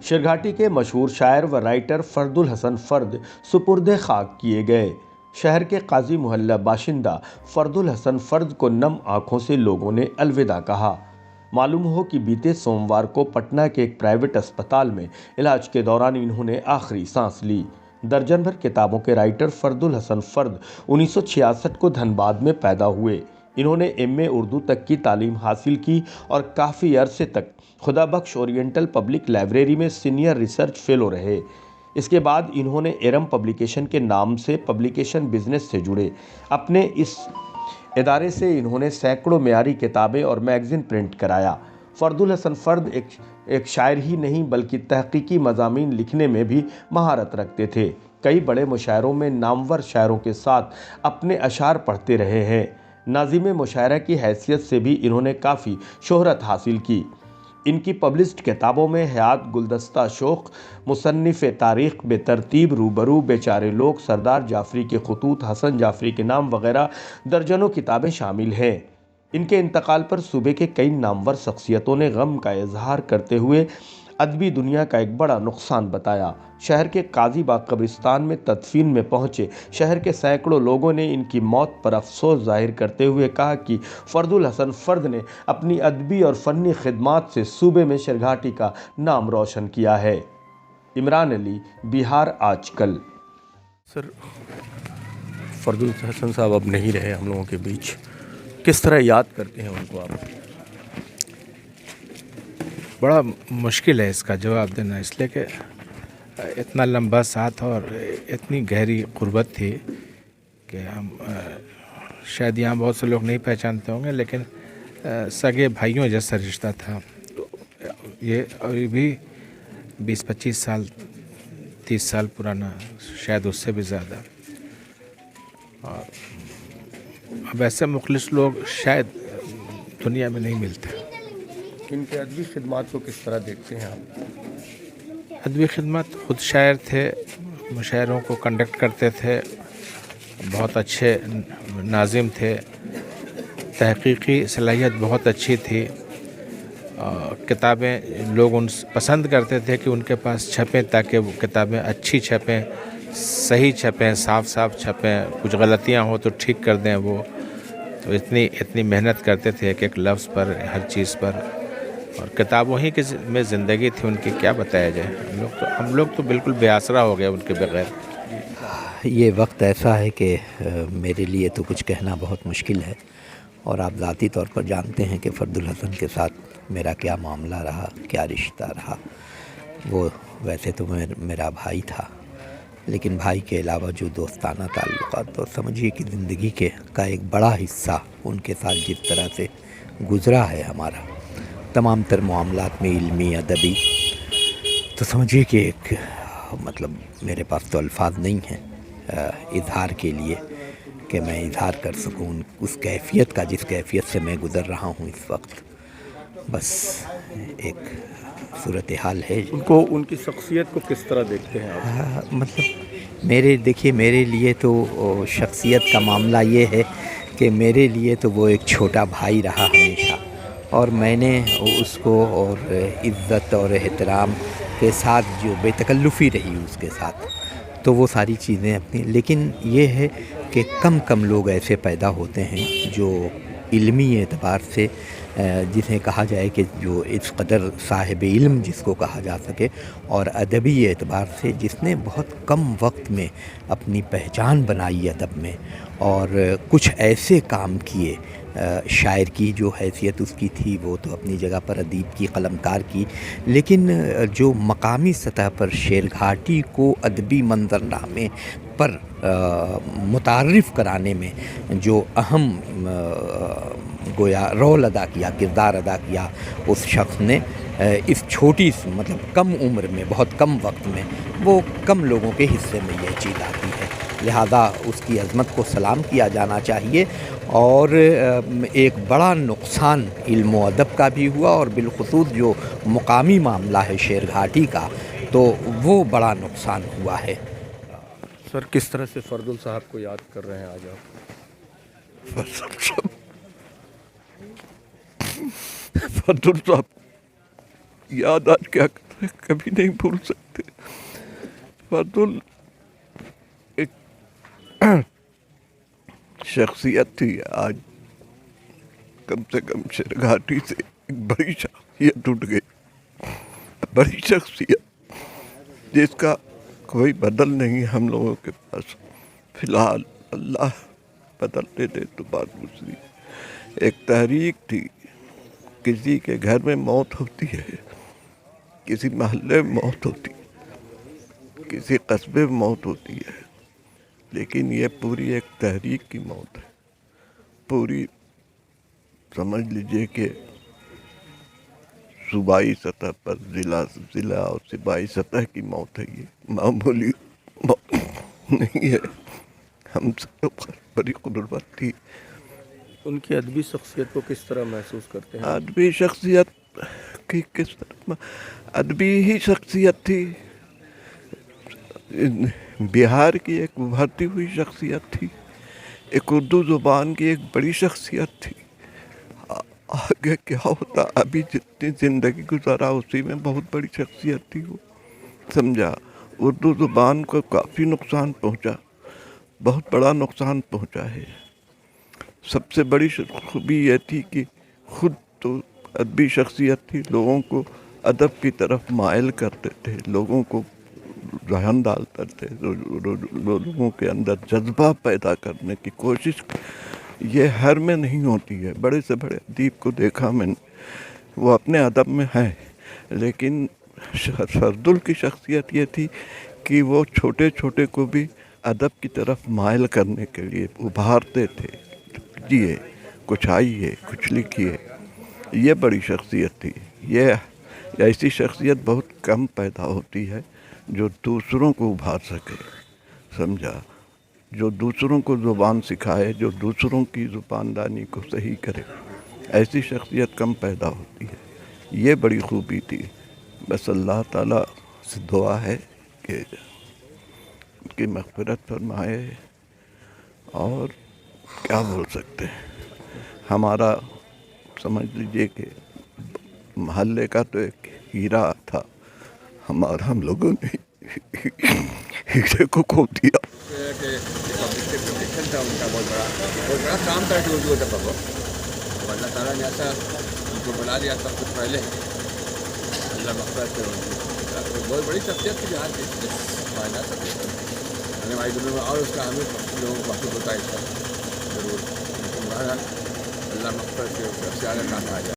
शेरघाटी के मशहूर शायर व राइटर फर्दुल हसन फर्द सुपुर्द खाक किए गए। शहर के काजी मोहल्ला बाशिंदा फर्दुल हसन फर्द को नम आंखों से लोगों ने अलविदा कहा। मालूम हो कि बीते सोमवार को पटना के एक प्राइवेट अस्पताल में इलाज के दौरान इन्होंने आखिरी सांस ली। दर्जन भर किताबों के राइटर फर्दुल हसन फर्द 1966 को धनबाद में पैदा हुए। इन्होंने एमए उर्दू तक की तालीम हासिल की और काफ़ी अरसे तक खुदाबख्श ओरिएंटल पब्लिक लाइब्रेरी में सीनियर रिसर्च फेलो रहे। इसके बाद इन्होंने एरम पब्लिकेशन के नाम से पब्लिकेशन बिजनेस से जुड़े। अपने इस इदारे से इन्होंने सैकड़ों मेयारी किताबें और मैगज़ीन प्रिंट कराया। फर्दुल हसन फर्द एक शायर ही नहीं बल्कि तहकीकी मज़ामीन लिखने में भी महारत रखते थे। कई बड़े मुशायरों में नामवर शायरों के साथ अपने अशार पढ़ते रहे हैं। नाज़िम मुशायरा की हैसियत से भी इन्होंने काफ़ी शोहरत हासिल की। इनकी पब्लिश्ड किताबों में हयात गुलदस्ता शौक़, मुसन्निफ़ तारीख़, बेतरतीब रूबरू, बेचारे लोग, सरदार जाफ़री के ख़ुतूत, हसन जाफ़री के नाम वगैरह दर्जनों किताबें शामिल हैं। इनके इंतकाल पर सूबे के कई नामवर शख्सियतों ने गम का इजहार करते हुए अदबी दुनिया का एक बड़ा नुकसान बताया। शहर के काजी बाग कब्रिस्तान में तदफीन में पहुंचे शहर के सैकड़ों लोगों ने इनकी मौत पर अफसोस जाहिर करते हुए कहा कि फर्दुल हसन फर्द ने अपनी अदबी और फ़नी खिदमात से सूबे में शेरघाटी का नाम रोशन किया है। इमरान अली, बिहार आजकल। सर, फर्दुल हसन साहब अब नहीं रहे हम लोगों के बीच, किस तरह याद करते हैं उनको आप? बड़ा मुश्किल है इसका जवाब देना, इसलिए कि इतना लंबा साथ और इतनी गहरी क़ुर्बत थी कि हम शायद यहाँ बहुत से लोग नहीं पहचानते होंगे, लेकिन सगे भाइयों जैसा रिश्ता था। ये अभी भी 20-25 साल 30 साल पुराना, शायद उससे भी ज़्यादा। और अब ऐसे मुखलिस लोग शायद दुनिया में नहीं मिलते। इनके अदबी खिदमात को किस तरह देखते हैं आप? अदबी खिदमत, खुद शायर थे, मुशायरों को कंडक्ट करते थे, बहुत अच्छे नाज़िम थे, तहकीकी सलाहियत बहुत अच्छी थी। किताबें लोग पसंद करते थे कि उनके पास छपें, ताकि वो किताबें अच्छी छपें, सही छपें, साफ साफ छपें, कुछ गलतियां हो तो ठीक कर दें वो। तो इतनी मेहनत करते थे एक एक लफ्ज़ पर, हर चीज़ पर। और किताबों ही में ज़िंदगी थी उनकी, क्या बताया जाए। हम लोग तो बिल्कुल बेआसरा हो गए उनके बगैर। ये वक्त ऐसा है कि मेरे लिए तो कुछ कहना बहुत मुश्किल है, और आप ज़ाती तौर पर जानते हैं कि फर्दुल हसन के साथ मेरा क्या मामला रहा, क्या रिश्ता रहा। वो वैसे तो मेरा भाई था, लेकिन भाई के अलावा जो दोस्ताना ताल्लुक़ात, तो समझिए कि ज़िंदगी का एक बड़ा हिस्सा उनके साथ जिस तरह से गुज़रा है हमारा, तमाम तर मामलात में इल्मी अदबी, तो समझिए कि एक मतलब मेरे पास तो अल्फाज नहीं हैं इजहार के लिए कि मैं इजहार कर सकूं उस कैफियत का जिस कैफियत से मैं गुज़र रहा हूं इस वक्त। बस एक सूरत हाल है। उनको, उनकी शख्सियत को किस तरह देखते हैं आप? मतलब मेरे लिए तो शख्सियत का मामला ये है कि मेरे लिए तो वो एक छोटा भाई रहा हमेशा, और मैंने उसको और इज़्ज़त और एहतराम के साथ जो बेतकल्लुफ़ी रही उसके साथ, तो वो सारी चीज़ें अपनी। लेकिन ये है कि कम लोग ऐसे पैदा होते हैं जो इल्मी एतबार से, जिसे कहा जाए कि जो इस कदर साहिब इल्म जिसको कहा जा सके, और अदबी एतबार से जिसने बहुत कम वक्त में अपनी पहचान बनाई अदब में, और कुछ ऐसे काम किए। शायर की जो हैसियत उसकी थी वो तो अपनी जगह पर, अदीब की, कलमकार की, लेकिन जो मकामी सतह पर शेरघाटी को अदबी मंजरनामे पर मुतारिफ़ कराने में जो अहम गोया रोल अदा किया, किरदार अदा किया उस शख्स ने, इस छोटी मतलब कम उम्र में, बहुत कम वक्त में, वो कम लोगों के हिस्से में यह चीज़ आती है। लिहाजा उसकी अज़मत को सलाम किया जाना चाहिए। और एक बड़ा नुकसान इल्म व अदब का भी हुआ, और बिलख़ुसूस जो मुकामी मामला है शेरघाटी का, तो वो बड़ा नुकसान हुआ है। सर, किस तरह से फर्दुल साहब को याद कर रहे हैं आज आप? फर्दुल साहब याद आज क्या में कभी नहीं भूल सकते। फर्दुल एक शख्सियत थी। आज कम से कम शेरघाटी से एक बड़ी शख्सियत उठ गई, बड़ी शख्सियत जिसका कोई बदल नहीं हम लोगों के पास। फिलहाल अल्लाह बदलने दे तो बात दूसरी। एक तहरीक थी, किसी के घर में मौत होती है, किसी महल्ले में मौत होती है, किसी कस्बे में मौत होती है, लेकिन ये पूरी एक तहरीक की मौत है। पूरी समझ लीजिए कि सूबाई सतह पर ज़िला और सूबाई सतह की मौत है। ये मामूली मौत नहीं है। हम सब बड़ी गुर्बत थी। उनकी अदबी शख्सियत को किस तरह महसूस करते हैं? अदबी शख्सियत की किस तरह? अदबी ही शख्सियत थी। बिहार की एक उभरती हुई शख्सियत थी। एक उर्दू ज़ुबान की एक बड़ी शख्सियत थी। आगे क्या होता, अभी जितनी ज़िंदगी गुजारा उसी में बहुत बड़ी शख्सियत थी वो। समझा, उर्दू ज़ुबान को काफ़ी नुकसान पहुंचा, बहुत बड़ा नुकसान पहुंचा है। सबसे बड़ी खूबी ये थी कि खुद तो अदबी शख्सियत थी, लोगों को अदब की तरफ माइल करते थे, लोगों को जहन डालते थे, लोगों के अंदर जज्बा पैदा करने की कोशिश। ये हर में नहीं होती है। बड़े से बड़े अदीब को देखा मैंने, वो अपने अदब में है, लेकिन फर्दुल की शख्सियत ये थी कि वो छोटे छोटे को भी अदब की तरफ माइल करने के लिए उभारते थे। जिए, कुछ आइए, कुछ लिखिए। ये बड़ी शख्सियत थी। ये ऐसी शख्सियत बहुत कम पैदा होती है जो दूसरों को उभार सके। समझा, जो दूसरों को ज़ुबान सिखाए, जो दूसरों की ज़ुबानदानी को सही करे। ऐसी शख्सियत कम पैदा होती है। ये बड़ी खूबी थी। बस अल्लाह ताला से दुआ है कि उनकी मग़फ़िरत फरमाए। और क्या बोल सकते हैं, हमारा समझ लीजिए कि महल्ले का तो एक हीरा था। हम लोगों ने हीरे को खो दिया। था उनका बहुत बड़ा काम था कि उर्दू अदब को अल्लाह ताला ने ऐसा उनको बना दिया सब कुछ पहले। अल्लाह मग़फ़िरत करे। तो बहुत बड़ी शख्सियत थी जहाँ की फायदा आने वाली दुनिया में, और उसका हमें लोगों को महसूस होता है इसका ज़रूर। लेकिन बहरहाल अल्लाह मग़फ़िरत के ज़्यादा काम आ जाए।